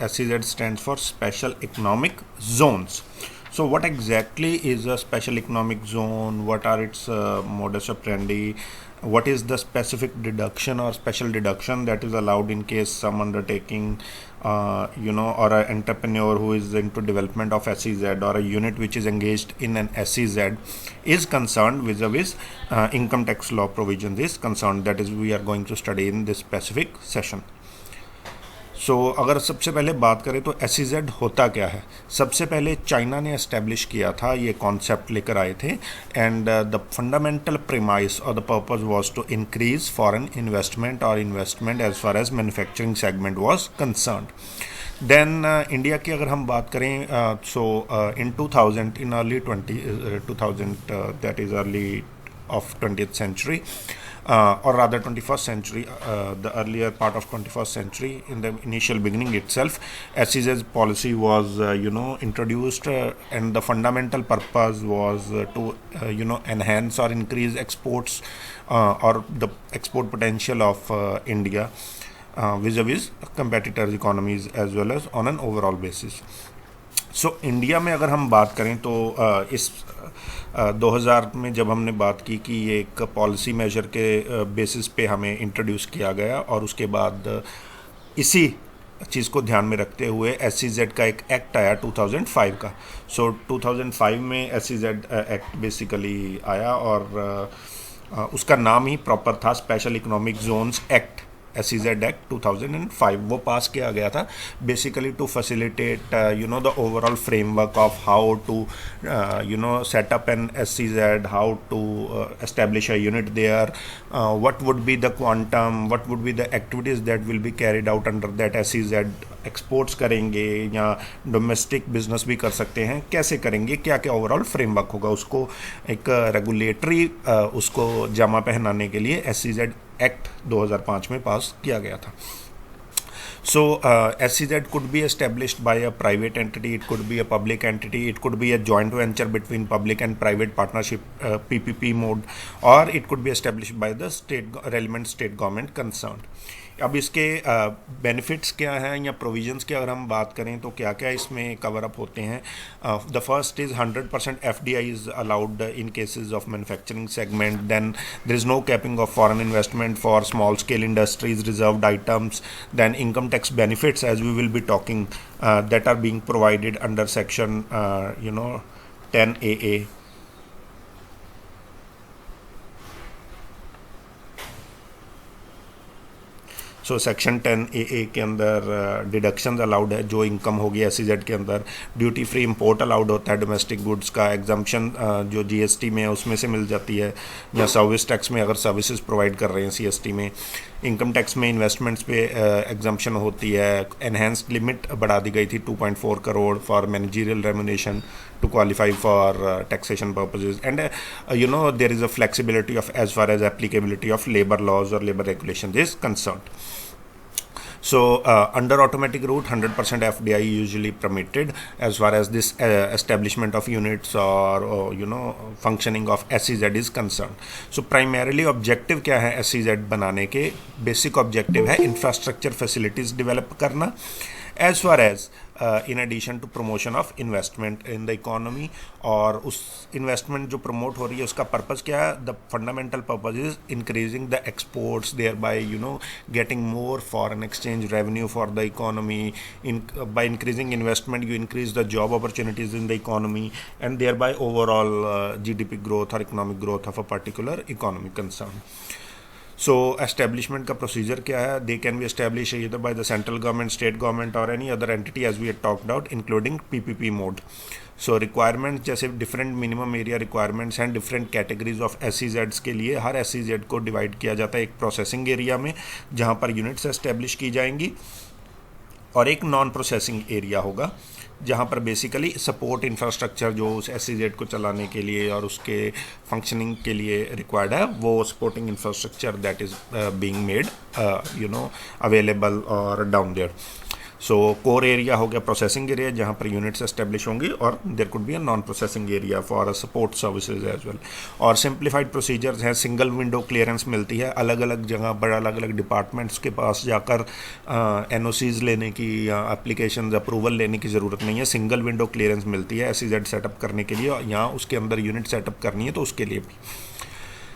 SEZ stands for Special Economic Zones. So what exactly is a special economic zone? What are its modus operandi? What is the specific deduction or special deduction that is allowed in case some undertaking, or an entrepreneur who is into development of SEZ or a unit which is engaged in an SEZ is concerned vis-a-vis income tax law provisions is concerned. That is, we are going to study in this specific session. सो अगर सबसे पहले बात करें तो SEZ होता क्या है. सबसे पहले चाइना ने एस्टेब्लिश किया था, ये कॉन्सेप्ट लेकर आए थे. एंड द फंडामेंटल प्रीमाइस और the purpose was to increase foreign investment और investment as far as manufacturing segment was concerned. Then India की अगर हम बात करें in 2000 in early 2000 that is early of 20th century, or rather 21st century, the earlier part of 21st century. In the initial beginning itself, SEZ policy was introduced, and the fundamental purpose was to enhance or increase exports or the export potential of India vis-a-vis competitors economies as well as on an overall basis. So India में अगर हम बात करें तो इस 2000 में जब हमने बात की कि ये एक पॉलिसी मेजर के बेसिस पे हमें इंट्रोड्यूस किया गया, और उसके बाद इसी चीज़ को ध्यान में रखते हुए SEZ का एक एक्ट आया 2005 का. सो 2005 में SEZ एक्ट बेसिकली आया, और उसका नाम ही प्रॉपर था special economic zones act. SEZ act 2005 वो पास किया गया था basically to facilitate the overall framework of how to set up an SEZ, how to establish a unit there, what would be the quantum, what would be the activities that will be carried out under that SEZ. Exports करेंगे या domestic business भी कर सकते हैं, कैसे करेंगे, क्या क्या ओवरऑल फ्रेमवर्क होगा, उसको एक रेगुलेटरी उसको जामा पहनाने के लिए SEZ एक्ट 2005 में पास किया गया था. So SEZ could be established by a private entity, it could be a public entity, it could be a joint venture between public and private partnership, PPP mode, or it could be established by the relevant state government concerned. अब इसके benefits क्या हैं या provisions की अगर हम बात करें तो क्या क्या इसमें कवर अप होते हैं. The first is 100% FDI is allowed in cases of manufacturing segment. Then there is no capping of foreign investment for small scale industries, reserved items. Then income tax benefits as we will be talking that are being provided under section 10AA. So section 10AA के अंदर deductions allowed है जो income होगी SEZ के अंदर. Duty free import allowed होता है domestic goods का. एग्जम्पशन जो GST में है उसमें से मिल जाती है, या सर्विस टैक्स में अगर सर्विसेज प्रोवाइड कर रहे हैं CST में. इनकम टैक्स में इन्वेस्टमेंट्स पे एग्जम्पशन होती है. एनहेंस्ड लिमिट बढ़ा दी गई थी 2.4 crore for managerial remuneration to qualify for taxation purposes, and there is a flexibility of as far as applicability of labor laws or labor regulations is concerned. So under automatic route 100% FDI usually permitted as far as this establishment of units or functioning of SEZ is concerned. So primarily objective क्या है SEZ बनाने के? Basic objective है infrastructure facilities develop करना, as far as in addition to promotion of investment in the economy. और उस investment जो promote हो रही है उसका purpose क्या है? The fundamental purpose is increasing the exports, thereby getting more foreign exchange revenue for the economy. By increasing investment you increase the job opportunities in the economy, and thereby overall GDP growth or economic growth of a particular economy concern. So establishment का procedure क्या है? They can be established either by the central government, state government or any other entity as we had talked about, including PPP mode. So requirements जैसे different minimum area requirements and different categories of SEZs के लिए हर SEZ को divide किया जाता है एक processing area में जहाँ पर units establish की जाएंगी, और एक नॉन प्रोसेसिंग एरिया होगा जहाँ पर बेसिकली सपोर्ट इंफ्रास्ट्रक्चर जो उस SEZ को चलाने के लिए और उसके फंक्शनिंग के लिए रिक्वायर्ड है वो supporting infrastructure that is being made available और down there. So core area हो गया प्रोसेसिंग एरिया जहाँ पर यूनिट्स एस्टेब्लिश होंगी, और there could be a non processing area for support services as well. और सिंप्लीफाइड प्रोसीजर्स हैं, सिंगल विंडो क्लियरेंस मिलती है, अलग अलग जगह बड़ा अलग अलग डिपार्टमेंट्स के पास जाकर एनओसीज लेने की या एप्लीकेशन अप्रूवल लेने की ज़रूरत नहीं है, सिंगल विंडो क्लियरेंस मिलती है SEZ सेटअप करने के लिए, और यहाँ उसके अंदर यूनिट सेटअप करनी है तो उसके लिए भी।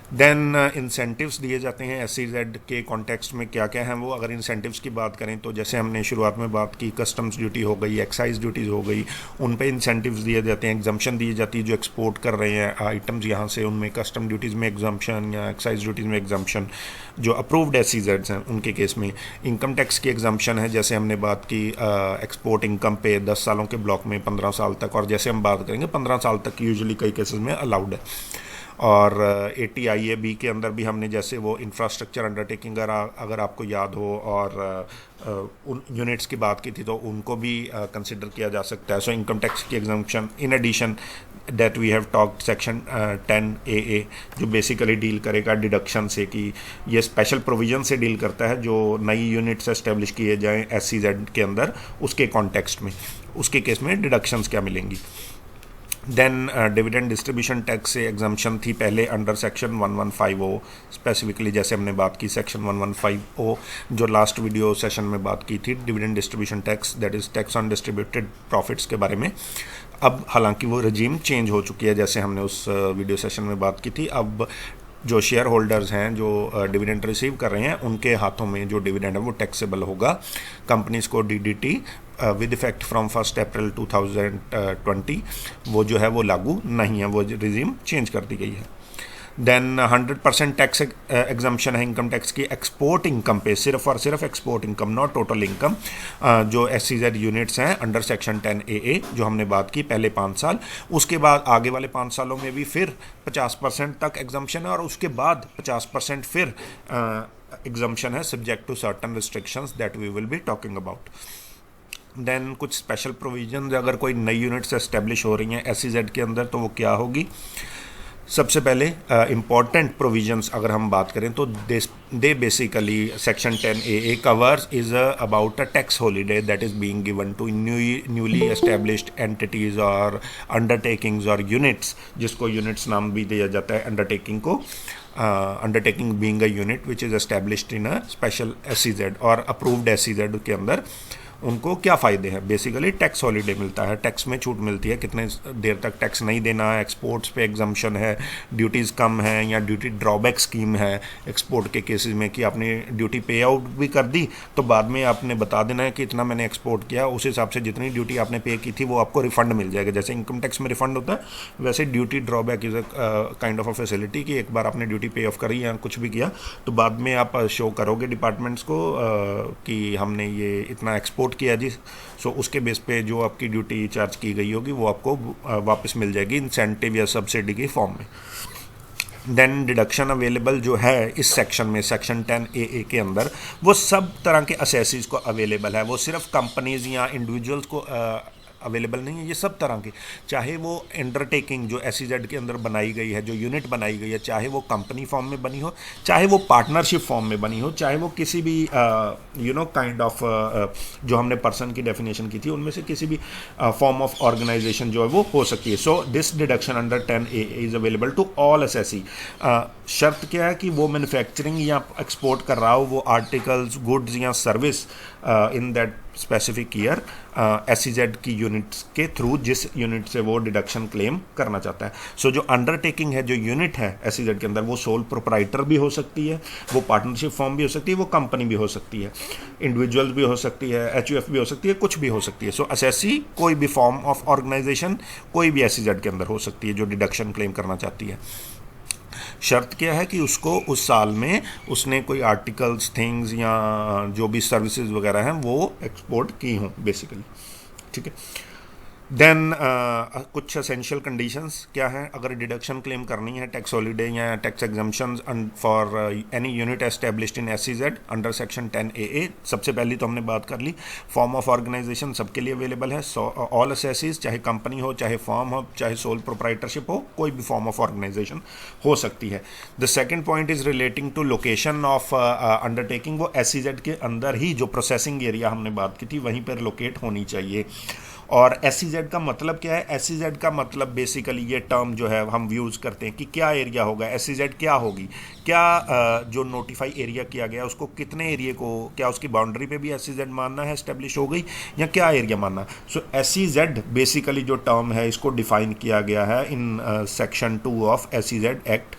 देन इंसेंटिव्स दिए जाते हैं SEZ के कॉन्टेक्स्ट में, क्या क्या हैं वो। अगर इंसेंटिव्स की बात करें तो जैसे हमने शुरुआत में बात की, कस्टम्स ड्यूटी हो गई, एक्साइज ड्यूटीज़ हो गई, उन पे इंसेंटिव्स दिए जाते हैं, एग्जम्पशन दी जाती है। जो एक्सपोर्ट कर रहे हैं आइटम्स यहाँ से, उनमें कस्टम ड्यूटीज़ में एग्जम्पशन या एक्साइज ड्यूटीज़ में एग्जम्पशन। जो अप्रूव्ड SEZs हैं उनके केस में इनकम टैक्स की एग्जम्पशन है, जैसे हमने बात की एक्सपोर्ट इनकम पे 10 सालों के ब्लॉक में 15 साल तक, और जैसे हम बात करेंगे 15 साल तक यूजुअली कई केसेस में अलाउड है। और 80IAB के अंदर भी हमने जैसे वो इंफ्रास्ट्रक्चर अंडरटेकिंग अगर आपको याद हो, और उन यूनिट्स की बात की थी तो उनको भी कंसिडर किया जा सकता है। सो इनकम टैक्स की exemption in addition that we have talked section 10AA जो बेसिकली डील करेगा डिडक्शन से, कि ये स्पेशल प्रोविजन से डील करता है जो नई यूनिट्स एस्टेब्लिश किए जाएँ SEZ के अंदर, उसके कॉन्टेक्स्ट में, उसके केस में डिडक्शंस क्या मिलेंगी। देन डिविडेंड डिस्ट्रीब्यूशन टैक्स से एग्जम्पशन थी पहले अंडर सेक्शन 1150, स्पेसिफिकली जैसे हमने बात की सेक्शन 1150 जो लास्ट वीडियो सेशन में बात की थी, dividend distribution tax, that is tax on distributed profits के बारे में। अब हालांकि वो रजीम चेंज हो चुकी है, जैसे हमने उस वीडियो सेशन में बात की थी। अब जो शेयर होल्डर्स हैं जो डिविडेंड रिसीव कर रहे हैं, उनके हाथों में जो डिविडेंड है वो टैक्सेबल होगा। कंपनीज को DDT विद इफेक्ट फ्रॉम 1 अप्रैल 2020 वो जो है वो लागू नहीं है, वो रिजीम चेंज कर दी गई है। देन 100% टैक्स एग्जम्पशन है इनकम टैक्स की एक्सपोर्ट इनकम पे, सिर्फ और सिर्फ export income, not total income. जो SEZ यूनिट्स हैं अंडर सेक्शन 10AA जो हमने बात की पहले 5 साल, उसके बाद आगे वाले 5 सालों में भी फिर 50% तक एग्जम्पशन है, और उसके बाद 50% फिर एग्जम्पशन है subject to certain restrictions that we will be talking about. Then कुछ स्पेशल प्रोविजन, अगर कोई नई यूनिट्स एस्टेब्लिश हो रही हैं SEZ के अंदर तो वो क्या होगी। सबसे पहले इम्पॉर्टेंट प्रोविजंस अगर हम बात करें तो they basically section 10AA covers is about a tax holiday that is being given to newly established entities और अंडरटेकिंग्स और यूनिट्स, जिसको यूनिट्स नाम भी दिया जाता है अंडरटेकिंग को। Undertaking being a unit which is established in a special SEZ और अप्रूव्ड SEZ के अंदर उनको क्या फ़ायदे हैं। बेसिकली टैक्स हॉलीडे मिलता है, टैक्स में छूट मिलती है, कितने देर तक टैक्स नहीं देना है, एक्सपोर्ट्स पे एग्जम्पशन है, ड्यूटीज़ कम है, या ड्यूटी ड्रॉबैक स्कीम है एक्सपोर्ट के केसेस में कि आपने ड्यूटी पे आउट भी कर दी तो बाद में आपने बता देना है कि इतना मैंने एक्सपोर्ट किया, उस हिसाब से जितनी ड्यूटी आपने पे की थी वो आपको रिफंड मिल जाएगा। जैसे इनकम टैक्स में रिफंड होता है वैसे duty drawback is a kind of a facility कि एक बार आपने ड्यूटी पे ऑफ करी या कुछ भी किया तो बाद में आप शो करोगे डिपार्टमेंट्स को कि हमने ये इतना एक्सपोर्ट किया जी, सो उसके बेस पे जो आपकी ड्यूटी चार्ज की गई होगी वो आपको वापस मिल जाएगी इंसेंटिव या सब्सिडी के फॉर्म में। देन डिडक्शन अवेलेबल जो है इस सेक्शन में, सेक्शन 10AA के अंदर, वो सब तरह के असेसीज को अवेलेबल है, वो सिर्फ कंपनीज या इंडिविजुअल्स को अवेलेबल नहीं है, ये सब तरह के, चाहे वो अंडरटेकिंग जो SEZ के अंदर बनाई गई है, जो यूनिट बनाई गई है, चाहे वो कंपनी फॉर्म में बनी हो, चाहे वो पार्टनरशिप फॉर्म में बनी हो, चाहे वो किसी भी काइंड ऑफ जो हमने पर्सन की डेफिनेशन की थी उनमें से किसी भी फॉर्म ऑफ ऑर्गेनाइजेशन जो है वो हो सकती है। So this deduction under 10AA is available to all SSC. शर्त क्या है कि वो मैन्युफैक्चरिंग या एक्सपोर्ट कर रहा हो वो आर्टिकल्स, गुड्स या service in that specific year SEZ की यूनिट्स के थ्रू, जिस यूनिट से वो डिडक्शन क्लेम करना चाहता है। सो जो अंडरटेकिंग है, जो यूनिट है SEZ के अंदर, वो सोल प्रोप्राइटर भी हो सकती है, वो पार्टनरशिप फॉर्म भी हो सकती है, वो कंपनी भी हो सकती है, इंडिविजुअल भी हो सकती है, HUF भी हो सकती है, कुछ भी हो सकती है। सो एसएससी कोई भी फॉर्म ऑफ ऑर्गेनाइजेशन कोई भी SEZ के अंदर हो सकती है जो डिडक्शन क्लेम करना चाहती है। शर्त क्या है कि उसको उस साल में उसने कोई आर्टिकल्स, थिंग्स या जो भी सर्विसेज वगैरह हैं वो एक्सपोर्ट की हों बेसिकली, ठीक है। देन कुछ असेंशियल कंडीशंस क्या हैं, अगर डिडक्शन क्लेम करनी है टैक्स हॉलीडे या tax exemptions for any unit established in SEZ under section 10AA। सबसे पहली तो हमने बात कर ली, फॉर्म ऑफ ऑर्गेनाइजेशन सबके लिए अवेलेबल है, ऑल असेसीज, चाहे कंपनी हो, चाहे फॉर्म हो, चाहे सोल प्रोप्राइटरशिप हो, कोई भी फॉर्म ऑफ ऑर्गेनाइजेशन हो सकती है। The second point is relating to location of undertaking, वो SEZ के अंदर ही जो प्रोसेसिंग एरिया हमने बात की थी वहीं पर लोकेट होनी चाहिए। और SEZ का मतलब क्या है, SEZ का मतलब बेसिकली ये टर्म जो है हम यूज़ करते हैं कि क्या एरिया होगा, SEZ क्या होगी, क्या जो नोटिफाई एरिया किया गया उसको कितने एरिया को, क्या उसकी बाउंड्री पे भी SEZ मानना है, एस्टेब्लिश हो गई, या क्या एरिया मानना। सो SEZ बेसिकली जो टर्म है इसको डिफाइन किया गया है in section 2 of SEZ act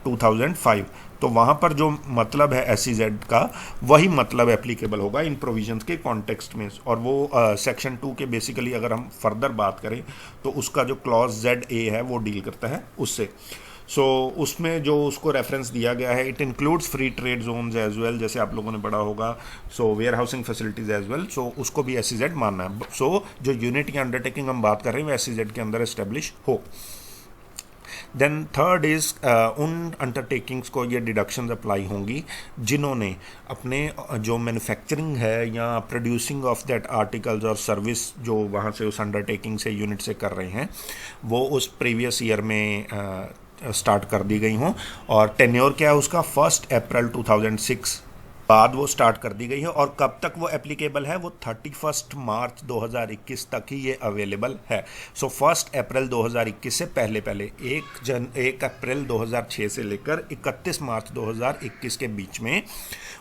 2005। तो वहाँ पर जो मतलब है SEZ का वही मतलब एप्लीकेबल होगा इन प्रोविजंस के कॉन्टेक्स्ट में। और वो सेक्शन 2 के बेसिकली अगर हम फर्दर बात करें तो उसका जो क्लॉज ZA है वो डील करता है उससे। सो उसमें जो उसको रेफरेंस दिया गया है, it includes free trade zones as well, जैसे आप लोगों ने पढ़ा होगा, so warehousing facilities as well, so उसको भी SEZ मानना है। सो जो यूनिट या अंडरटेकिंग हम बात कर रहे हैं वो SEZ के अंदर एस्टेब्लिश हो। देन थर्ड इज़ उन अंडरटेकिंग्स को ये डिडक्शंस अप्लाई होंगी जिन्होंने अपने जो मैन्युफैक्चरिंग है या प्रोड्यूसिंग ऑफ दैट आर्टिकल्स और सर्विस जो वहाँ से उस अंडरटेकिंग से यूनिट से कर रहे हैं वो उस प्रीवियस ईयर में स्टार्ट कर दी गई हों। और टेन्योर क्या है उसका, 1 अप्रैल 2006 बाद वो स्टार्ट कर दी गई है। और कब तक वो एप्लीकेबल है, वो 31 मार्च 2021 तक ही ये अवेलेबल है। सो 1 अप्रैल 2021 से पहले पहले 1 अप्रैल 2006 से लेकर 31 मार्च 2021 के बीच में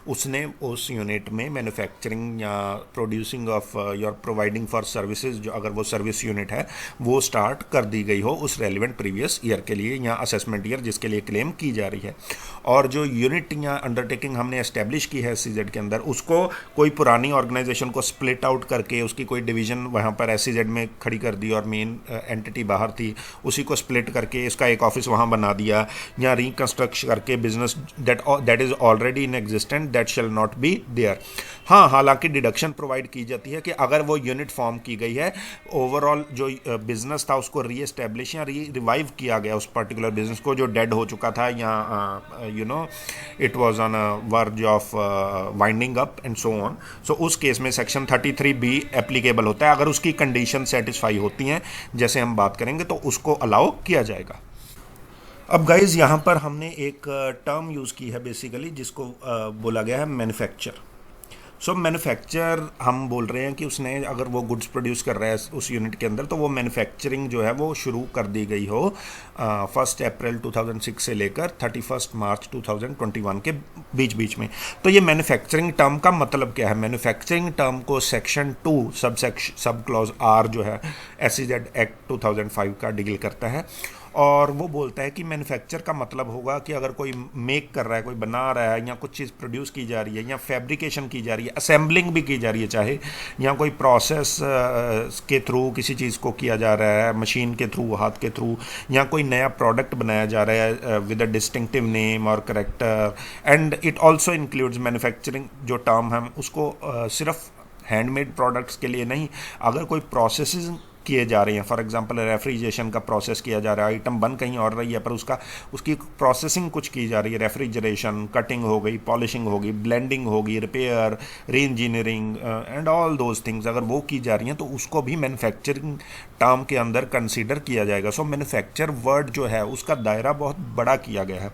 उसने उस यूनिट में मैन्युफैक्चरिंग या प्रोड्यूसिंग ऑफ या प्रोवाइडिंग फॉर सर्विसेज, जो अगर वो सर्विस यूनिट है वो स्टार्ट कर दी गई हो उस रेलिवेंट प्रीवियस ईयर के लिए या असेसमेंट ईयर जिसके लिए क्लेम की जा रही है। और जो यूनिट या अंडरटेकिंग हमने एस्टेब्लिश की है SEZ के अंदर, उसको कोई पुरानी ऑर्गेनाइजेशन को स्प्लिट आउट करके उसकी कोई डिवीजन वहाँ पर SEZ में खड़ी कर दी और मेन एंटिटी बाहर थी, उसी को स्प्लिट करके इसका एक ऑफिस वहाँ बना दिया, या रिकंस्ट्रक्ट करके business that is already in existent that shall not be there. हाँ, हालांकि डिडक्शन प्रोवाइड की जाती है कि अगर वो यूनिट फॉर्म की गई है, ओवरऑल जो बिजनेस था उसको रीएस्टेब्लिश या रिवाइव किया गया उस पर्टिकुलर बिजनेस को जो डेड हो चुका था या it was on a verge of winding up and so on. So उस केस में सेक्शन 33B एप्लीकेबल होता है। अगर उसकी कंडीशन सेटिस्फाई होती हैं जैसे हम बात करेंगे तो उसको अलाउ किया जाएगा। अब गाइज यहाँ पर हमने एक टर्म यूज़ की है बेसिकली जिसको बोला गया है मैन्युफैक्चर। सो मैन्युफैक्चर हम बोल रहे हैं कि उसने अगर वो गुड्स प्रोड्यूस कर रहा है उस यूनिट के अंदर तो वो मैन्युफैक्चरिंग जो है वो शुरू कर दी गई हो 1 अप्रैल 2006 से लेकर 31 मार्च 2021 के बीच बीच में। तो ये मैन्युफैक्चरिंग टर्म का मतलब क्या है, मैन्युफैक्चरिंग टर्म को सेक्शन 2 सब क्लॉज R जो है SEZ एक्ट 2005 का डील करता है। और वो बोलता है कि मैन्युफैक्चर का मतलब होगा कि अगर कोई मेक कर रहा है, कोई बना रहा है या कुछ चीज़ प्रोड्यूस की जा रही है या फैब्रिकेशन की जा रही है, असेंबलिंग भी की जा रही है चाहे, या कोई प्रोसेस के थ्रू किसी चीज़ को किया जा रहा है, मशीन के थ्रू, हाथ के थ्रू, या कोई नया प्रोडक्ट बनाया जा रहा है विद अ डिस्टिंक्टिव नेम और character. And it also includes manufacturing जो टर्म है उसको सिर्फ हैंडमेड प्रोडक्ट्स के लिए नहीं, अगर कोई प्रोसेसेस किए जा रहे हैं, फॉर एग्जांपल रेफ्रिजरेशन का प्रोसेस किया जा रहा है, आइटम बन कहीं और रही है पर उसकी प्रोसेसिंग कुछ की जा रही है, रेफ्रिजरेशन, कटिंग हो गई, पॉलिशिंग होगी, ब्लेंडिंग होगी, रिपेयर, री engineering and all those things अगर वो की जा रही हैं तो उसको भी मैन्युफैक्चरिंग टर्म के अंदर कंसीडर किया जाएगा। सो मैन्युफैक्चर वर्ड जो है उसका दायरा बहुत बड़ा किया गया है।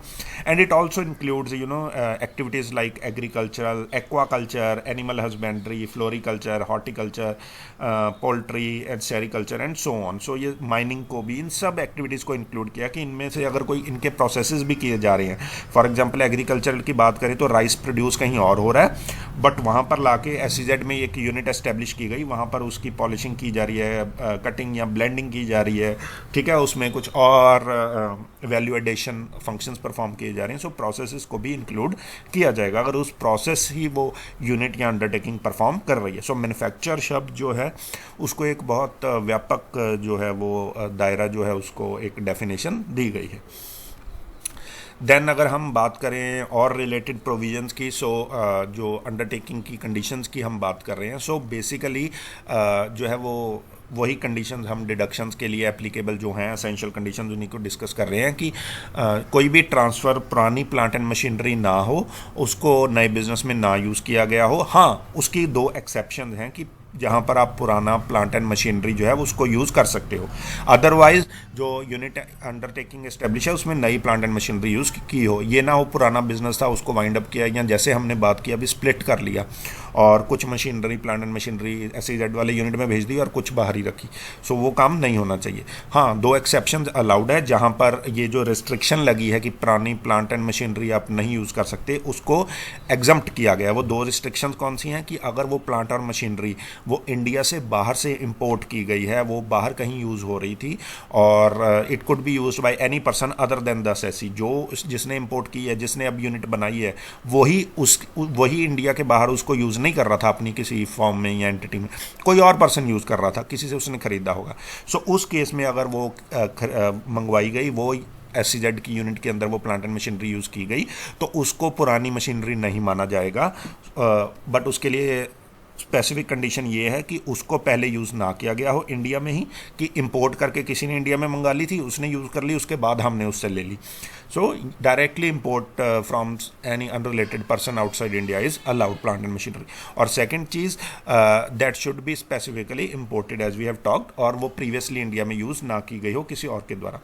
And it also includes activities like agricultural, aquaculture, animal husbandry, floriculture, horticulture, poultry and sericulture and so on. So ये माइनिंग को भी, इन सब एक्टिविटीज़ को इंक्लूड किया कि इनमें से अगर कोई इनके प्रोसेसेस भी किए जा रहे हैं, फॉर एग्जांपल एग्रीकल्चर की बात करें तो राइस प्रोड्यूस कहीं और हो रहा है बट वहाँ पर लाके SEZ में एक यूनिट एस्टेब्लिश की गई, वहाँ पर उसकी पॉलिशिंग की जा रही है, कटिंग या ब्लेंडिंग की जा रही है, ठीक है, उसमें कुछ और वैल्यू एडिशन फंक्शंस परफॉर्म किए जा रहे हैं। सो प्रोसेसेस को भी इंक्लूड किया जाएगा अगर उस प्रोसेस ही वो यूनिट या अंडरटेकिंग परफॉर्म कर रही है। सो मैन्युफैक्चर शब्द जो है उसको एक बहुत व्यापक जो है वो दायरा जो है उसको एक डेफिनेशन दी गई है। देन अगर हम बात करें और रिलेटेड प्रोविजंस की, सो जो अंडरटेकिंग की कंडीशंस की हम बात कर रहे हैं, सो बेसिकली जो है वो वही कंडीशंस हम डिडक्शंस के लिए एप्लीकेबल जो हैं, एसेंशियल कंडीशंस, उन्हीं को डिस्कस कर रहे हैं कि कोई भी ट्रांसफ़र पुरानी प्लांट एंड मशीनरी ना हो, उसको नए बिजनेस में ना यूज़ किया गया हो। हाँ, उसकी दो एक्सेप्शन हैं कि जहाँ पर आप पुराना प्लांट एंड मशीनरी जो है वो उसको यूज़ कर सकते हो, अदरवाइज जो यूनिट अंडरटेकिंग एस्टेब्लिश है उसमें नई प्लांट एंड मशीनरी यूज़ की हो। ये ना हो पुराना बिजनेस था उसको वाइंड अप किया, या जैसे हमने बात की अभी स्प्लिट कर लिया और कुछ machinery plant and machinery SEZ वाले यूनिट में भेज दी और कुछ बाहर ही रखी। सो वो काम नहीं होना चाहिए। हाँ, दो एक्सेप्शन अलाउड है जहाँ पर ये जो रिस्ट्रिक्शन लगी है कि पुरानी प्लांट एंड मशीनरी आप नहीं यूज़ कर सकते, उसको एग्जम्प्ट किया गया है। वो दो रिस्ट्रिक्शंस कौन सी हैं कि अगर वो प्लांट और मशीनरी वो इंडिया से बाहर से इंपोर्ट की गई है, वो बाहर कहीं यूज़ हो रही थी और it could be used by any person other than the SEZ, जो जिसने इंपोर्ट की है, जिसने अब यूनिट बनाई है, वही इंडिया के बाहर उसको यूज़ नहीं कर रहा था अपनी किसी फॉर्म में या एंटिटी में, कोई और पर्सन यूज़ कर रहा था, किसी से उसने ख़रीदा होगा। सो उस केस में अगर वो मंगवाई गई, वो SEZ की यूनिट के अंदर वो प्लांट एंड मशीनरी यूज़ की गई, तो उसको पुरानी मशीनरी नहीं माना जाएगा। बट उसके लिए स्पेसिफिक कंडीशन ये है कि उसको पहले यूज़ ना किया गया हो इंडिया में ही, कि इंपोर्ट करके किसी ने इंडिया में मंगा ली थी, उसने यूज़ कर ली, उसके बाद हमने उससे ले ली। So directly import from any unrelated person outside India is allowed plant and machinery. और सेकेंड चीज़, that should be specifically imported as we have talked, और वो प्रीवियसली इंडिया में यूज़ ना की गई हो किसी और के द्वारा।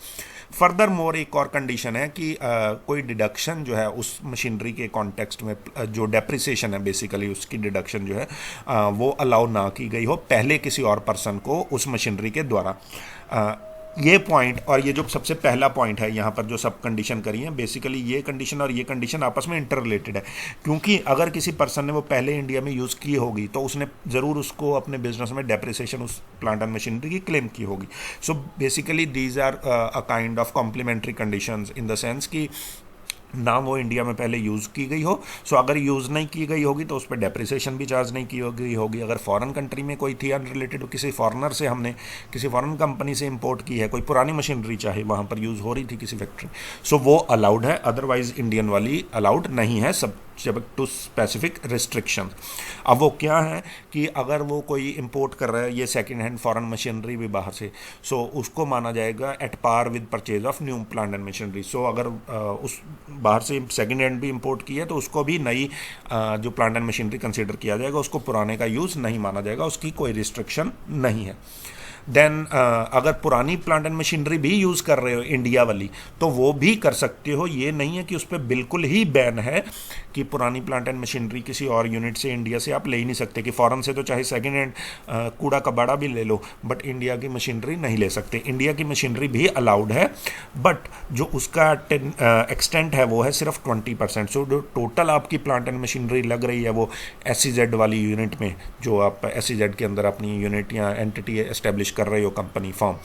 फर्दर मोर एक और कंडीशन है कि कोई डिडक्शन जो है उस मशीनरी के कॉन्टेक्स्ट में, जो डेप्रिसिएशन है बेसिकली उसकी डिडक्शन जो है वो अलाउ ना की गई हो पहले किसी और पर्सन को उस मशीनरी के द्वारा। ये पॉइंट और ये जो सबसे पहला पॉइंट है यहाँ पर जो सब कंडीशन करी है, बेसिकली ये कंडीशन और ये कंडीशन आपस में इंटर रिलेटेड है, क्योंकि अगर किसी पर्सन ने वो पहले इंडिया में यूज़ की होगी तो उसने ज़रूर उसको अपने बिजनेस में डेप्रिसिएशन उस प्लांट एंड मशीनरी की क्लेम की होगी। So basically these are a kind of complementary conditions in the sense कि ना वो इंडिया में पहले यूज़ की गई हो, सो अगर यूज़ नहीं की गई होगी तो उस पर डेप्रिसिएशन भी चार्ज नहीं की होगी। अगर फॉरेन कंट्री में कोई थी अनरिलेटेड, किसी फॉरेनर से हमने किसी फॉरेन कंपनी से इंपोर्ट की है कोई पुरानी मशीनरी, चाहे वहाँ पर यूज़ हो रही थी किसी फैक्ट्री, सो वो अलाउड है, अदरवाइज इंडियन वाली अलाउड नहीं है, सब्जेक्ट टू स्पेसिफिक रिस्ट्रिक्शन। अब वो क्या है कि अगर वो कोई इंपोर्ट कर रहा है ये सेकेंड हैंड फॉरेन मशीनरी भी बाहर से, सो उसको माना जाएगा at par with purchase of new plant and machinery. So अगर उस बाहर से सेकेंड हैंड भी इंपोर्ट की है तो उसको भी नई जो प्लांट एंड मशीनरी कंसीडर किया जाएगा, उसको पुराने का यूज़ नहीं माना जाएगा, उसकी कोई रिस्ट्रिक्शन नहीं है। देन अगर पुरानी प्लांट एंड मशीनरी भी यूज़ कर रहे हो इंडिया वाली तो वो भी कर सकते हो। ये नहीं है कि उस पर बिल्कुल ही बैन है कि पुरानी प्लांट एंड मशीनरी किसी और यूनिट से इंडिया से आप ले ही नहीं सकते, कि फ़ॉरेन से तो चाहे सेकेंड हैंड कूड़ा कबाड़ा भी ले लो बट इंडिया की मशीनरी नहीं ले सकते। इंडिया की मशीनरी भी अलाउड है, बट जो उसका एक्सटेंट है वो है सिर्फ 20%। सो जो टोटल आपकी प्लांट एंड मशीनरी लग रही है वो SEZ वाली यूनिट में, जो आप SEZ के अंदर अपनी यूनिट या एंटिटी एस्टेब्लिश कर रहे हो कंपनी फॉर्म,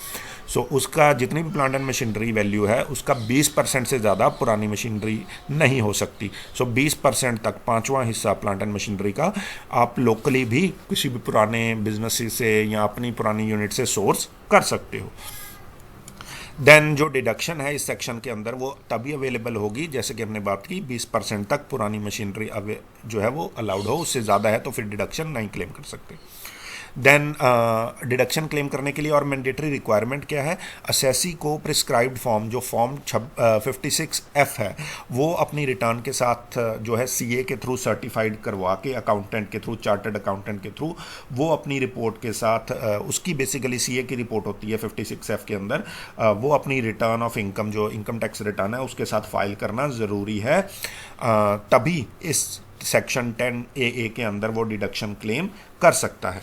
सो उसका जितनी भी प्लांट एंड मशीनरी वैल्यू है उसका 20% से ज़्यादा पुरानी मशीनरी नहीं हो सकती। सो 20% तक, पाँचवां हिस्सा प्लांट एंड मशीनरी का आप लोकली भी किसी भी पुराने बिजनेस से या अपनी पुरानी यूनिट से सोर्स कर सकते हो। देन जो डिडक्शन है इस सेक्शन के अंदर वो तभी अवेलेबल होगी जैसे कि हमने बात की 20% तक पुरानी मशीनरी जो है वो अलाउड हो, उससे ज़्यादा है तो फिर डिडक्शन नहीं क्लेम कर सकते। देन डिडक्शन क्लेम करने के लिए और मैंडेटरी रिक्वायरमेंट क्या है, असेसी को प्रिस्क्राइब्ड फॉर्म जो फॉर्म 56F है वो अपनी रिटर्न के साथ जो है CA के थ्रू सर्टिफाइड करवा के, अकाउंटेंट के थ्रू, चार्टर्ड अकाउंटेंट के थ्रू, वो अपनी रिपोर्ट के साथ उसकी बेसिकली CA की रिपोर्ट होती है 56F के अंदर, वो अपनी रिटर्न ऑफ इनकम जो इनकम टैक्स रिटर्न है उसके साथ फाइल करना ज़रूरी है, तभी इस सेक्शन 10AA के अंदर वो डिडक्शन क्लेम कर सकता है।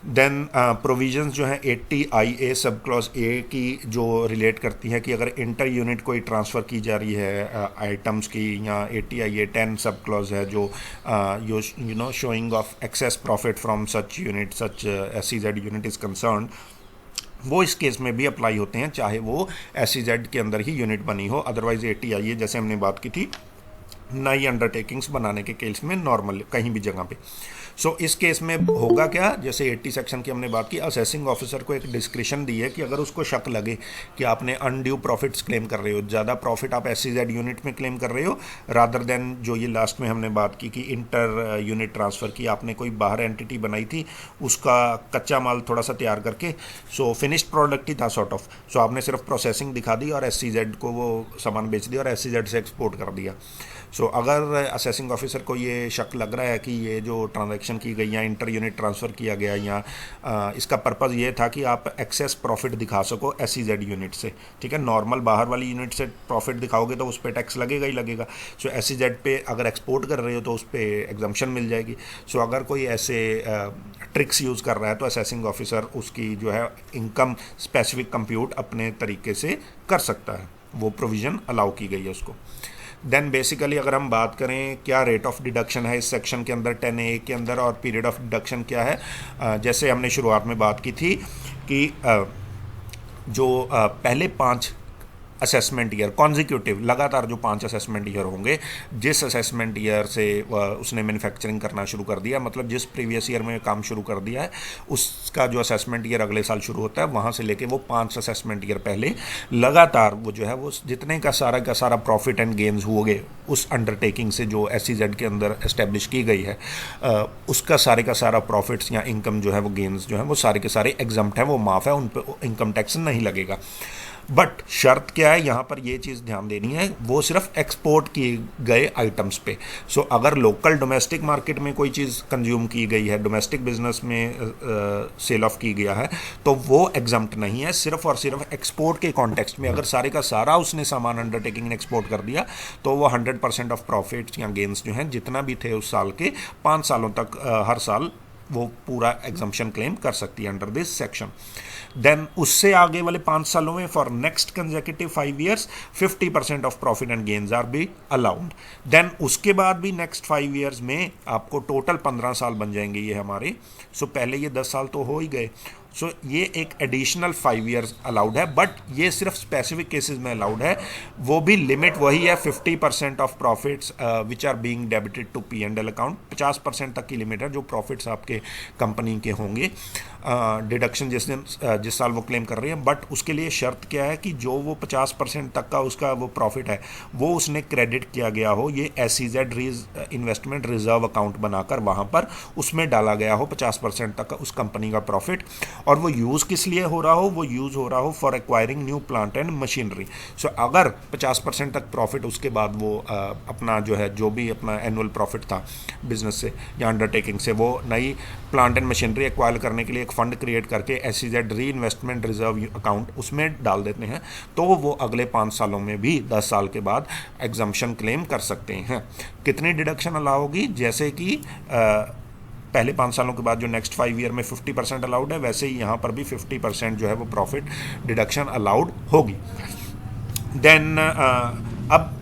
देन प्रोविजंस जो है 80IA सब क्लॉज A की जो रिलेट करती है कि अगर इंटर यूनिट कोई ट्रांसफ़र की जा रही है आइटम्स की, या 80IA 10 सब क्लॉज है जो you know showing off access profit from such unit, such SEZ unit is concern, वो इस केस में भी अप्लाई होते हैं चाहे वो SEZ के अंदर ही यूनिट बनी हो। अदरवाइज 80IA जैसे हमने बात की थी नई अंडरटेकिंग्स बनाने के केस में नॉर्मल कहीं भी जगह पे। सो इस केस में होगा क्या, जैसे 80 सेक्शन की हमने बात की, असेसिंग ऑफिसर को एक डिस्क्रिप्शन दी है कि अगर उसको शक लगे कि आपने अनड्यू प्रॉफिट्स क्लेम कर रहे हो, ज़्यादा प्रॉफिट आप SEZ यूनिट में क्लेम कर रहे हो रादर देन जो ये लास्ट में हमने बात की कि इंटर यूनिट ट्रांसफ़र की, आपने कोई बाहर एंटिटी बनाई थी, उसका कच्चा माल थोड़ा सा तैयार करके, सो फिनिश्ड प्रोडक्ट ही था सॉर्ट ऑफ, सो आपने सिर्फ प्रोसेसिंग दिखा दी और SEZ को वो सामान बेच दिया और SEZ से एक्सपोर्ट कर दिया। सो अगर असेसिंग ऑफिसर को ये शक लग रहा है कि ये जो ट्रांजैक्शन की गई या इंटर यूनिट ट्रांसफ़र किया गया या इसका पर्पज़ ये था कि आप एक्सेस प्रॉफिट दिखा सको SEZ यूनिट से, ठीक है, नॉर्मल बाहर वाली यूनिट से प्रॉफिट दिखाओगे तो उस पर टैक्स लगेगा ही लगेगा। सो SEZ पे अगर एक्सपोर्ट कर रहे हो तो उस पर एग्जम्पशन मिल जाएगी। सो अगर कोई ऐसे ट्रिक्स यूज़ कर रहा है तो असेसिंग ऑफिसर उसकी जो है इनकम स्पेसिफिक कंप्यूट अपने तरीके से कर सकता है, वो प्रोविज़न अलाउ की गई है उसको। देन बेसिकली अगर हम बात करें क्या रेट ऑफ डिडक्शन है इस सेक्शन के अंदर 10A के अंदर और पीरियड ऑफ डिडक्शन क्या है, जैसे हमने शुरुआत में बात की थी कि जो पहले 5 असेसमेंट ईयर कॉन्जिक्यूटिव लगातार जो 5 असेसमेंट ईयर होंगे, जिस असेसमेंट ईयर से उसने मैन्युफैक्चरिंग करना शुरू कर दिया, मतलब जिस प्रीवियस ईयर में काम शुरू कर दिया है उसका जो असेसमेंट ईयर अगले साल शुरू होता है, वहाँ से लेके वो 5 असेसमेंट ईयर पहले लगातार वो जो है वो जितने का सारा प्रॉफिट एंड गेन्स हुए उस अंडरटेकिंग से जो SEZ के अंदर इस्टेब्लिश की गई है, उसका का सारा प्रॉफिट्स या इनकम जो है वो गेन्स जो है वो सारे के सारे एग्जम्प्ट हैं, वो माफ़ है, उन पर इनकम टैक्स नहीं लगेगा। बट शर्त क्या है यहाँ पर, ये चीज़ ध्यान देनी है, वो सिर्फ एक्सपोर्ट किए गए आइटम्स पे। सो अगर लोकल डोमेस्टिक मार्केट में कोई चीज़ कंज्यूम की गई है, डोमेस्टिक बिजनेस में सेल ऑफ की गया है, तो वो एग्जम्प्ट नहीं है। सिर्फ और सिर्फ एक्सपोर्ट के कॉन्टेक्स्ट में अगर सारे का सारा उसने सामान अंडरटेकिंग ने एक्सपोर्ट कर दिया तो वो 100% ऑफ प्रॉफिट्स या गेन्स जो हैं जितना भी थे उस साल के 5 सालों तक हर साल वो पूरा एग्जम्पशन क्लेम कर सकती है अंडर दिस सेक्शन। देन उससे आगे वाले 5 सालों में for next consecutive 5 years 50% of profit and gains are be allowed. Then उसके बाद भी नेक्स्ट 5 ईयर्स में आपको टोटल 15 साल बन जाएंगे ये हमारे। सो पहले ये 10 साल तो हो ही गए, सो ये एक एडिशनल 5 ईयर्स अलाउड है, बट ये सिर्फ स्पेसिफिक केसेस में अलाउड है। वो भी लिमिट वही है 50% of profits which are being debited to P&L account. 50% तक की लिमिट है जो प्रॉफिट्स आपके कंपनी के होंगे, डिडक्शन जिस साल वो क्लेम कर रही है। बट उसके लिए शर्त क्या है कि जो वो 50% तक का उसका वो प्रॉफिट है वो उसने क्रेडिट किया गया हो, ये SEZ इन्वेस्टमेंट रिजर्व अकाउंट बनाकर वहाँ पर उसमें डाला गया हो 50% तक का उस कंपनी का प्रॉफिट। और वो यूज़ किस लिए हो रहा हो, वो यूज़ हो रहा हो for acquiring new plant and machinery. So अगर 50% तक प्रॉफिट उसके बाद वो अपना जो है जो भी अपना एनुअल प्रॉफिट था बिजनेस से या अंडरटेकिंग से, वो नई प्लांट एंड मशीनरी एक्वायर करने के लिए एक फ़ंड क्रिएट करके SEZ री इन्वेस्टमेंट रिजर्व अकाउंट उसमें डाल देते हैं, तो वो अगले 5 सालों में भी 10 साल के बाद एग्जम्पशन क्लेम कर सकते हैं। कितनी डिडक्शन अलाउ होगी, जैसे कि पहले 5 सालों के बाद जो नेक्स्ट 5 ईयर में 50% अलाउड है, वैसे ही यहाँ पर भी 50% जो है वो प्रॉफिट डिडक्शन अलाउड होगी। देन अब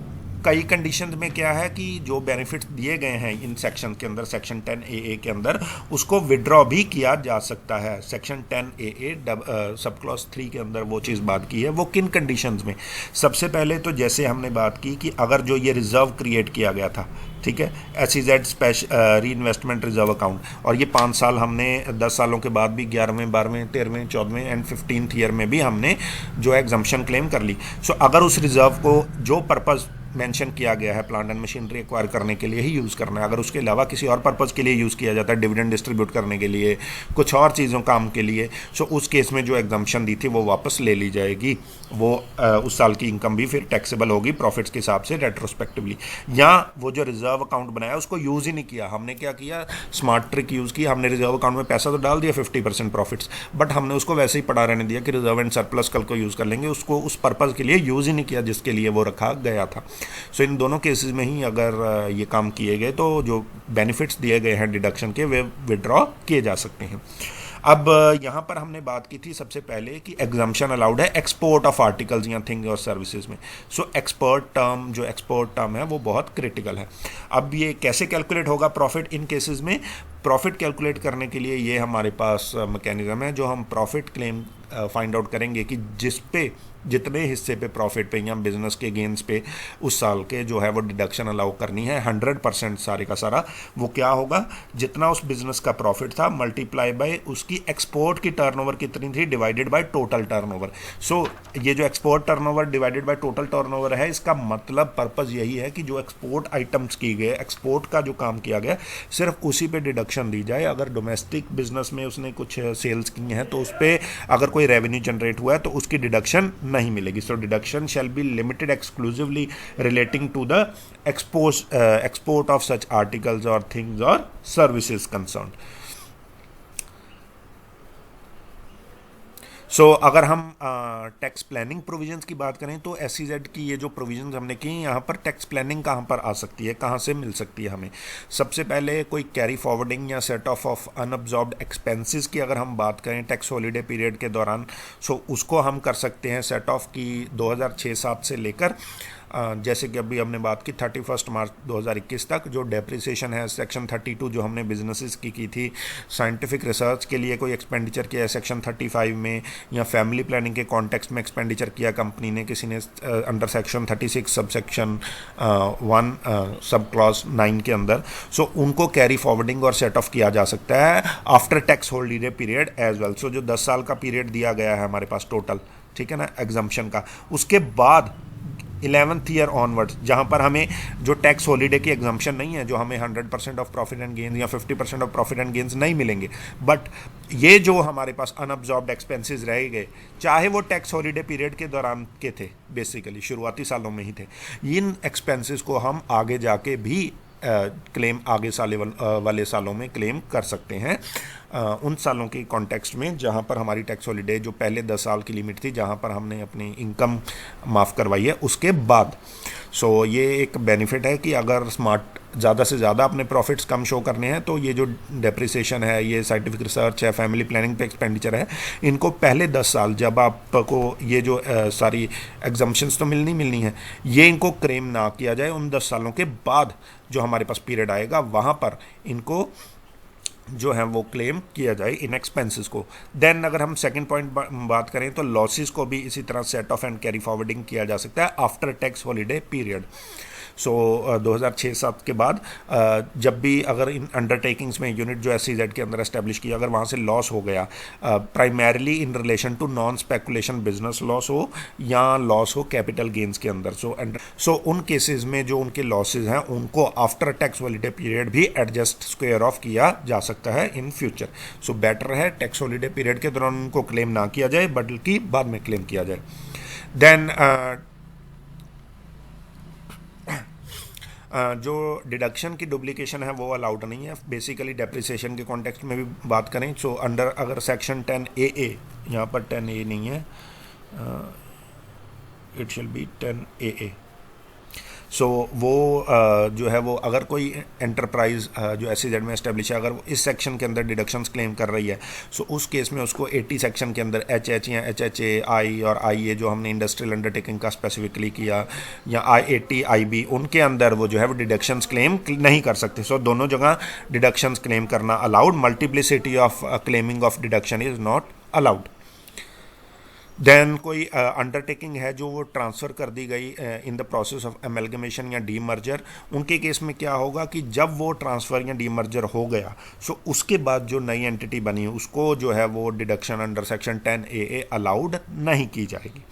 कई कंडीशन में क्या है कि जो बेनिफिट्स दिए गए हैं इन सेक्शन के अंदर, सेक्शन 10AA के अंदर, उसको विड्रॉ भी किया जा सकता है। सेक्शन 10AA सब क्लॉज 3 के अंदर वो चीज़ बात की है। वो किन कंडीशंस में, सबसे पहले तो जैसे हमने बात की कि अगर जो ये रिजर्व क्रिएट किया गया था, ठीक है, SEZ री इन्वेस्टमेंट रिजर्व अकाउंट, और ये 5 साल हमने 10 सालों के बाद भी 11वें 12वें 13वें 14वें एंड 15th ईयर में भी हमने जो एग्जम्पशन क्लेम कर ली। सो अगर उस रिजर्व को जो पर्पज़ मेंशन किया गया है प्लांट एंड मशीनरी एक्वायर करने के लिए ही यूज़ करना है, अगर उसके अलावा किसी और पर्पज़ के लिए यूज़ किया जाता है, डिविडेंड डिस्ट्रीब्यूट करने के लिए, कुछ और चीज़ों काम के लिए, सो उस केस में जो एग्जम्पशन दी थी वो वापस ले ली जाएगी। वो उस साल की इनकम भी फिर टैक्सेबल होगी प्रॉफिट्स के हिसाब से रेट्रोस्पेक्टिवली। या वो जो रिजर्व अकाउंट बनाया उसको यूज़ ही नहीं किया, हमने क्या किया, स्मार्ट ट्रिक यूज़ की, हमने रिजर्व अकाउंट में पैसा तो डाल दिया 50% प्रॉफिट्स, बट हमने उसको वैसे ही पड़ा रहने दिया कि रिजर्व एंड सरप्लस कल को यूज़ कर लेंगे, उसको उस पर्पज़ के लिए यूज़ ही नहीं किया जिसके लिए वो रखा गया था। सो इन दोनों केसेस में ही अगर ये काम किए गए तो जो बेनिफिट्स दिए गए हैं डिडक्शन के वे विड्रॉ किए जा सकते हैं। अब यहाँ पर हमने बात की थी सबसे पहले कि एग्जम्पशन अलाउड है एक्सपोर्ट ऑफ आर्टिकल्स या थिंग और सर्विसेज में। सो एक्सपोर्ट टर्म है वो बहुत क्रिटिकल है। अब ये कैसे कैलकुलेट होगा प्रॉफिट इन केसेस में, प्रॉफिट कैलकुलेट करने के लिए ये हमारे पास मैकेनिज्म है जो हम प्रॉफिट क्लेम फाइंड आउट करेंगे कि जिस पे जितने हिस्से पे प्रॉफिट पे या बिजनेस के गेंस पे उस साल के जो है वो डिडक्शन अलाउ करनी है 100% सारे का सारा। वो क्या होगा, जितना उस बिजनेस का प्रॉफिट था मल्टीप्लाई बाय उसकी एक्सपोर्ट की टर्नओवर कितनी थी डिवाइडेड बाय टोटल टर्नओवर। सो ये जो export turnover divided by total turnover है, इसका मतलब पर्पस यही है कि जो एक्सपोर्ट आइटम्स की गए, एक्सपोर्ट का जो काम किया गया, सिर्फ उसी पे डिडक्शन दी जाए। अगर डोमेस्टिक बिजनेस में उसने कुछ सेल्स की हैं तो उस पर अगर कोई रेवेन्यू जनरेट हुआ है तो उसकी डिडक्शन नहीं मिलेगी। So deduction shall be limited exclusively relating to the export of such articles और थिंग्स और सर्विसेज कंसर्न। सो अगर हम टैक्स प्लानिंग प्रोविजंस की बात करें तो एसईजेड की ये जो प्रोविजंस हमने की, यहाँ पर टैक्स प्लानिंग कहाँ पर आ सकती है, कहाँ से मिल सकती है हमें। सबसे पहले कोई कैरी फॉरवर्डिंग या सेट ऑफ अनअब्जॉर्ब्ड एक्सपेंसेस की अगर हम बात करें टैक्स हॉलीडे पीरियड के दौरान, सो उसको हम कर सकते हैं सेट ऑफ की 2006-07 से लेकर जैसे कि अभी हमने बात की 31 मार्च 2021 तक। जो डेप्रिसिएशन है सेक्शन 32 जो हमने बिजनेसेस की थी, साइंटिफिक रिसर्च के लिए कोई एक्सपेंडिचर किया है सेक्शन 35 में, या फैमिली प्लानिंग के कॉन्टेक्स्ट में एक्सपेंडिचर किया कंपनी ने, किसी ने under section 36 sub section 1 sub clause 9 के अंदर, सो उनको कैरी फॉरवर्डिंग और सेट ऑफ किया जा सकता है after tax holiday period as well. So जो 10 साल का पीरियड दिया गया है हमारे पास टोटल, ठीक है ना, एग्जम्पशन का, उसके बाद 11th ईयर ऑनवर्ड्स जहाँ पर हमें जो टैक्स हॉलीडे की एग्जाम्पशन नहीं है, जो हमें 100% ऑफ प्रॉफिट एंड गेन्स या 50% ऑफ प्रॉफिट एंड गेन्स नहीं मिलेंगे, बट ये जो हमारे पास अनअब्जॉर्ब्ड एक्सपेंसेस रह गए, चाहे वो टैक्स हॉलीडे पीरियड के दौरान के थे, बेसिकली शुरुआती सालों में ही थे, इन एक्सपेंसेस को हम आगे जाके भी क्लेम आगे वाले सालों में क्लेम कर सकते हैं उन सालों के कॉन्टेक्स्ट में जहां पर हमारी टैक्स हॉलीडे जो पहले 10 साल की लिमिट थी, जहां पर हमने अपनी इनकम माफ़ करवाई है उसके बाद। सो ये एक बेनिफिट है कि अगर स्मार्ट ज़्यादा से ज़्यादा अपने प्रॉफिट्स कम शो करने हैं तो ये जो डेप्रिसिएशन है, ये साइंटिफिक रिसर्च है, फैमिली प्लानिंग पे एक्सपेंडिचर है, इनको पहले 10 साल जब आपको ये जो सारी एग्जम्पशंस तो मिलनी है, ये इनको क्लेम ना किया जाए, उन 10 सालों के बाद जो हमारे पास पीरियड आएगा वहाँ पर इनको जो है वो क्लेम किया जाए इन एक्सपेंसेस को। देन अगर हम सेकंड पॉइंट बात करें तो लॉसेस को भी इसी तरह set of and carry forwarding किया जा सकता है आफ्टर टैक्स हॉलीडे पीरियड। सो 2006-07 के बाद जब भी अगर इन अंडरटेकिंग्स में यूनिट जो एसईजेड के अंदर एस्टेब्लिश किया, अगर वहाँ से लॉस हो गया, primarily in relation to non speculation business loss हो या लॉस हो कैपिटल गेन्स के अंदर, सो उन केसेस में जो उनके लॉसेज हैं उनको आफ्टर टैक्स हॉलीडे पीरियड भी एडजस्ट स्क्वायर ऑफ किया जा सकता है इन फ्यूचर। सो बेटर है टैक्स हॉलीडे पीरियड के दौरान उनको क्लेम ना किया जाए बल्कि बाद में क्लेम किया जाए। देन जो डिडक्शन की डुप्लीकेशन है वो अलाउड नहीं है बेसिकली डेप्रिसिएशन के कॉन्टेक्स्ट में भी बात करें। सो अंडर अगर सेक्शन 10AA, यहाँ पर 10A नहीं है, इट शैल बी 10AA। सो वो जो है वो अगर कोई एंटरप्राइज जो एसईजेड में एस्टेब्लिश है, अगर वो इस सेक्शन के अंदर डिडक्शंस क्लेम कर रही है, सो उस केस में उसको 80 सेक्शन के अंदर HH या HHA आई और IA जो हमने इंडस्ट्रियल अंडरटेकिंग का स्पेसिफिकली किया, या I80 IB, उनके अंदर वो जो है वो डिडक्शंस क्लेम नहीं कर सकते। सो दोनों जगह डिडक्शंस क्लेम करना allowed, multiplicity of claiming of deduction is not allowed. Then कोई अंडरटेकिंग है जो वो ट्रांसफ़र कर दी गई in the process of amalgamation या डीमर्जर, उनके केस में क्या होगा कि जब वो ट्रांसफ़र या डीमर्जर हो गया, सो उसके बाद जो नई एंटिटी बनी उसको जो है वो deduction under section 10AA allowed नहीं की जाएगी।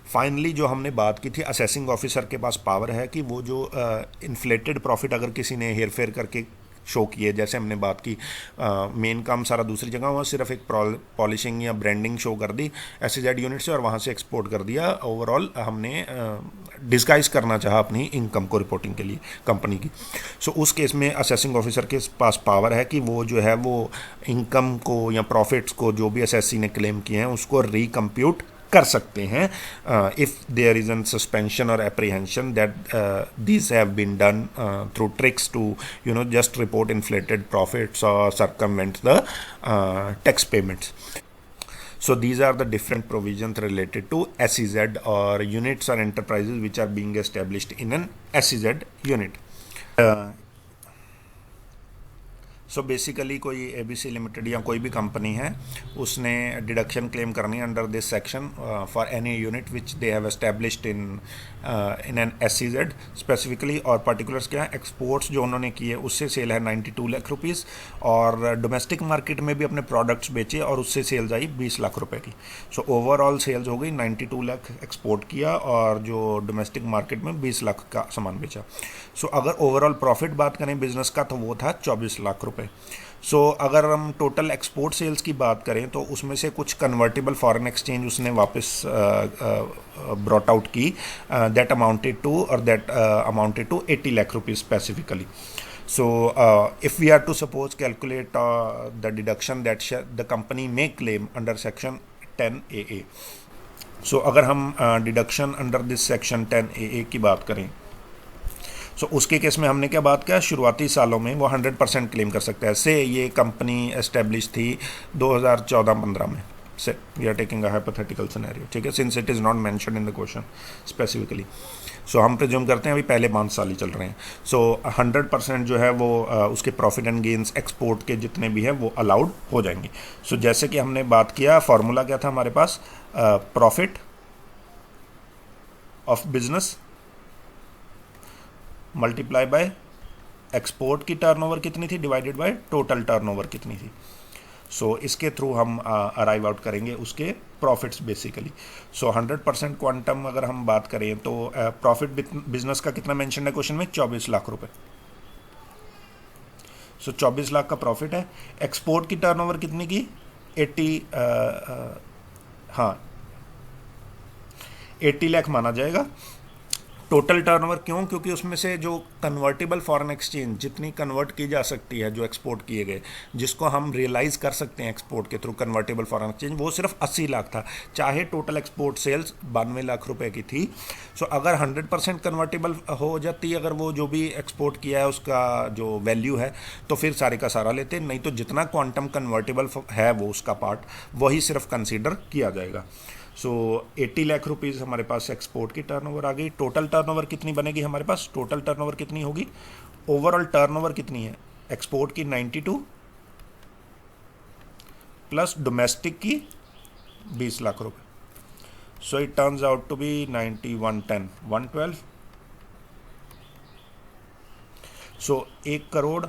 फाइनली जो हमने बात की थी, असेसिंग ऑफिसर के पास पावर है कि वो जो इन्फ्लेटेड प्रॉफिट अगर किसी ने हेर फेर करके शो किए, जैसे हमने बात की मेन काम सारा दूसरी जगह हुआ, सिर्फ एक पॉलिशिंग या ब्रांडिंग शो कर दी एसईजेड यूनिट से और वहाँ से एक्सपोर्ट कर दिया, ओवरऑल हमने डिस्गाइज करना चाहा अपनी इनकम को रिपोर्टिंग के लिए कंपनी की। सो उस केस में असेसिंग ऑफिसर के पास पावर है कि वो जो है वो इनकम को या प्रॉफिट्स को जो भी एसएससी ने क्लेम किए हैं उसको रिकम्प्यूट कर सकते हैं if there is an suspension और apprehension that these have been done through tricks to just report inflated profits और circumvent the tax payments. So these are the different provisions related to SEZ or units or enterprises which are being established in an SEZ unit. So basically कोई ABC limited या कोई भी company है, उसने deduction claim करनी है under this section for any unit which they have established in an SEZ specifically. और particulars क्या है, एक्सपोर्ट्स जो उन्होंने किए उससे सेल है 92 लाख रुपीज़, और डोमेस्टिक मार्केट में भी अपने प्रोडक्ट्स बेचे और उससे सेल्स आई 20 लाख रुपए की। सो ओवरऑल सेल्स हो गई 92 लाख एक्सपोर्ट किया और जो डोमेस्टिक मार्केट में 20 लाख का सामान बेचा। सो अगर ओवरऑल प्रॉफिट बात करें बिजनेस का तो वो था 24 लाख रुपए। सो अगर हम टोटल एक्सपोर्ट सेल्स की बात करें तो उसमें से कुछ कन्वर्टेबल फॉरेन एक्सचेंज उसने वापस ब्रॉट आउट की, that amounted to 80 lakh rupees specifically. So, if we are to suppose calculate the deduction that the company may claim under section 10AA, so अगर हम deduction under this section 10AA की बात करें, सो उसके case में हमने क्या बात किया, शुरुआती सालों में वो 100% क्लेम कर सकता है। से ये कंपनी एस्टेब्लिश थी 2014-15 में, say we are taking a hypothetical scenario, ठीक है, since it is not mentioned in the question specifically. So हम प्रिज्यूम करते हैं अभी पहले 5 साल ही चल रहे हैं। सो 100% जो है वो उसके प्रॉफिट एंड गेन्स एक्सपोर्ट के जितने भी हैं वो अलाउड हो जाएंगे। सो जैसे कि हमने बात किया, फार्मूला क्या था हमारे पास, profit of business multiply by export की टर्नओवर कितनी थी डिवाइडेड बाय टोटल टर्नओवर कितनी थी। सो इसके थ्रू हम अराइव आउट करेंगे उसके प्रॉफिट्स बेसिकली। सो 100% क्वांटम अगर हम बात करें तो प्रॉफिट बिजनेस का कितना मेंशन है क्वेश्चन में, 24 लाख रुपए। सो 24 लाख का प्रॉफिट है। एक्सपोर्ट की टर्नओवर कितनी की, 80 लाख माना जाएगा टोटल टर्नओवर। क्यों? क्योंकि उसमें से जो कन्वर्टेबल फॉरेन एक्सचेंज जितनी कन्वर्ट की जा सकती है, जो एक्सपोर्ट किए गए, जिसको हम रियलाइज़ कर सकते हैं एक्सपोर्ट के थ्रू कन्वर्टेबल फॉरेन एक्सचेंज, वो सिर्फ 80 लाख था, चाहे टोटल एक्सपोर्ट सेल्स 92 लाख रुपए की थी। सो अगर 100% कन्वर्टेबल हो जाती, अगर वो जो भी एक्सपोर्ट किया है उसका जो वैल्यू है, तो फिर सारे का सारा लेते, नहीं तो जितना क्वांटम कन्वर्टेबल है वो उसका पार्ट वही सिर्फ कंसिडर किया जाएगा। सो 80 लाख रुपीज़ हमारे पास एक्सपोर्ट की टर्नओवर आ गई। टोटल टर्नओवर कितनी बनेगी हमारे पास, टोटल टर्नओवर कितनी होगी, ओवरऑल टर्नओवर कितनी है, एक्सपोर्ट की 92 प्लस डोमेस्टिक की 20 लाख रुपए। So it turns out to be 90 110 112। सो 1 करोड़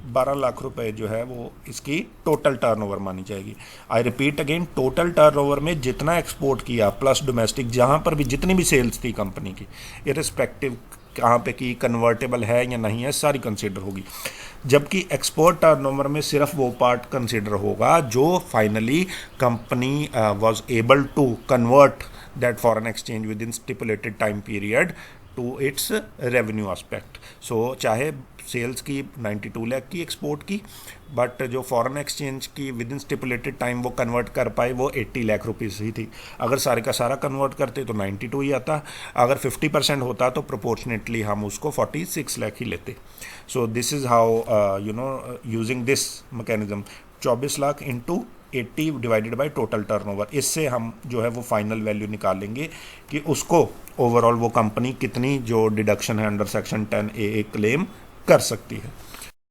12 लाख रुपए जो है वो इसकी टोटल टर्नओवर मानी जाएगी। I repeat again, total turnover में जितना एक्सपोर्ट किया प्लस डोमेस्टिक, जहाँ पर भी जितनी भी सेल्स थी कंपनी की, इररिस्पेक्टिव कहाँ पे की कन्वर्टेबल है या नहीं है, सारी कंसिडर होगी। जबकि एक्सपोर्ट टर्नओवर में सिर्फ वो पार्ट कंसिडर होगा जो finally company was able to convert that foreign exchange within stipulated time period to its revenue aspect. So चाहे सेल्स की 92 लाख की एक्सपोर्ट की, बट जो फॉरेन एक्सचेंज की विद इन स्टिपुलेटेड टाइम वो कन्वर्ट कर पाए वो 80 लाख रुपीज़ ही थी। अगर सारे का सारा कन्वर्ट करते तो 92 ही आता, अगर 50% होता तो प्रोपोर्शनेटली हम उसको 46 लाख ही लेते। So this is how using this mechanism 24 lakh into 80 divided by total turnover, इससे हम जो है वो फाइनल वैल्यू निकालेंगे कि उसको ओवरऑल वो कंपनी कितनी जो डिडक्शन है अंडर सेक्शन 10AA क्लेम कर सकती है।